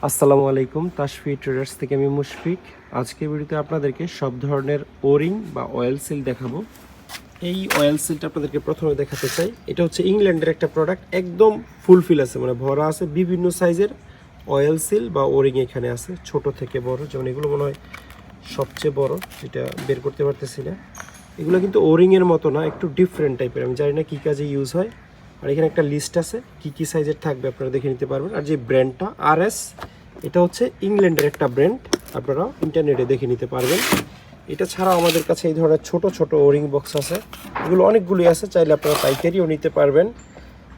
আসসালামু আলাইকুম, তাশফি ট্রেডার্স থেকে আমি মুশফিক। আজকে ভিডিওতে আপনাদেরকে সব ধরনের ওরিং বা অয়েল সিল দেখাবো। এই অয়েল সিলটা আপনাদেরকে প্রথমে দেখাতে চাই। এটা হচ্ছে ইংল্যান্ডের একটা প্রোডাক্ট, একদম ফুলফিল আছে, মানে ভরা আছে বিভিন্ন সাইজের অয়েল সিল বা ওরিং এখানে আছে, ছোট থেকে বড়। যেমন এগুলো মনে হয় সবচেয়ে বড়, যেটা বের করতে পারতেছি না। এগুলো কিন্তু ওরিংয়ের মতো না, একটু ডিফারেন্ট টাইপের। আমি জানি না কী কাজে ইউজ হয়। আর এখানে একটা লিস্ট আছে কী কী সাইজের থাকবে, আপনারা দেখে নিতে পারবেন। আর যে ব্র্যান্ডটা RS, এটা হচ্ছে ইংল্যান্ডের একটা ব্র্যান্ড, আপনারা ইন্টারনেটে দেখে নিতে পারবেন। এটা ছাড়াও আমাদের কাছে এই ধরনের ছোট ছোট ওরিং বক্স আছে, এগুলো অনেকগুলোই আছে, চাইলে আপনারা পাইকারিও নিতে পারবেন।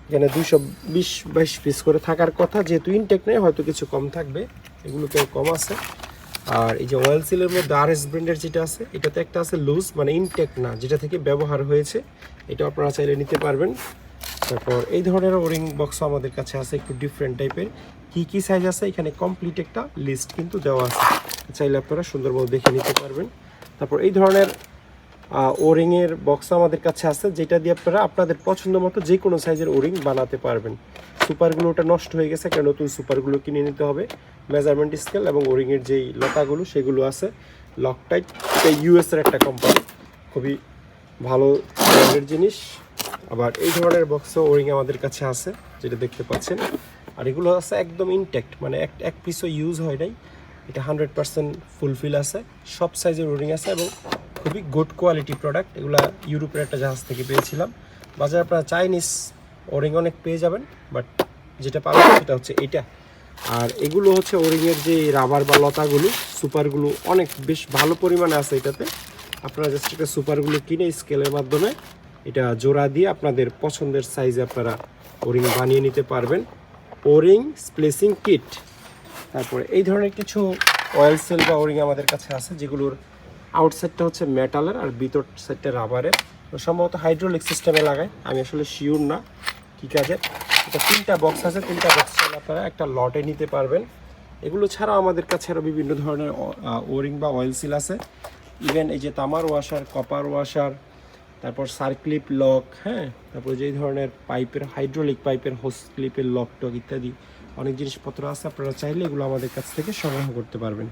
এখানে 220-22 পিস করে থাকার কথা, যেহেতু ইনটেক নেই হয়তো কিছু কম থাকবে, এগুলোতে কম আছে। আর এই যে অয়েল সিলের মধ্যে RS ব্র্যান্ডের যেটা আছে, এটাতে একটা আছে লুজ, মানে ইনটেক না, যেটা থেকে ব্যবহার হয়েছে, এটা আপনারা চাইলে নিতে পারবেন। তারপর এই ধরনের ওরিং বক্সও আমাদের কাছে আছে, একটু ডিফারেন্ট টাইপের। কী কী সাইজ আছে এখানে কমপ্লিট একটা লিস্ট কিন্তু দেওয়া আছে, চাইলে আপনারা সুন্দরভাবে দেখে নিতে পারবেন। তারপর এই ধরনের ওরিংয়ের বক্স আমাদের কাছে আছে, যেটা দিয়ে আপনারা আপনাদের পছন্দ মতো যে কোনো সাইজের ওরিং বানাতে পারবেন। সুপারগুলো ওটা নষ্ট হয়ে গেছে, একটা নতুন সুপারগুলো কিনে নিতে হবে। মেজারমেন্ট স্কেল এবং ওরিংয়ের যেই লতাগুলো সেগুলো আছে। লকটাইট, এটা US-এর একটা কোম্পানি, খুবই ভালো ব্র্যান্ডের জিনিস। আবার এই ধরনের বক্সও ওরিং আমাদের কাছে আছে, যেটা দেখতে পাচ্ছেন। আর এগুলো আছে একদম ইনটেক্ট, মানে এক পিসও ইউজ হয় নাই। এটা 100% ফুলফিল আছে, সব সাইজের ওরিং আছে এবং খুবই গুড কোয়ালিটি প্রোডাক্ট। এগুলা ইউরোপের একটা জাহাজ থেকে পেয়েছিলাম। বাজারে আপনারা চাইনিজ ওরিং অনেক পেয়ে যাবেন, বাট যেটা পাবেন সেটা হচ্ছে এটা। আর এগুলো হচ্ছে ওরিংয়ের যে রাবার বা লতাগুলো, সুপারগুলো অনেক বেশ ভালো পরিমাণে আছে এটাতে। আপনারা জাস্ট একটা সুপারগুলো কিনে স্কেলের মাধ্যমে এটা জোড়া দিয়ে আপনাদের পছন্দের সাইজে আপনারা ওরিং বানিয়ে নিতে পারবেন। O ring splicing kit. তারপরে এই ধরনের কিছু অয়েল সেল বা ওরিং আমাদের কাছে আছে, যেগুলোর আউটসাইডটা হচ্ছে মেটালের আর ভিতর সাইডটা রাবারের। সম্ভবত হাইড্রোলিক সিস্টেমে লাগায়, আমি আসলে শিওর না কী কাজের। এটা 3টা বক্স আছে, 3টা বক্স আপনারা একটা লটে নিতে পারবেন। এগুলো ছাড়াও আমাদের কাছে আরও বিভিন্ন ধরনের ওরিং বা অয়েল সিল আছে। ইভেন এই যে তামার ওয়াশার, কপার ওয়াশার, তারপর সার্ক্লিপ লক, হ্যাঁ, তারপর যেই ধরনের পাইপের, হাইড্রোলিক পাইপের হোস ক্লিপের লক টক ইত্যাদি অনেক জিনিসপত্র আছে। আপনারা চাইলে এগুলো আমাদের কাছ থেকে সংগ্রহ করতে পারবেন।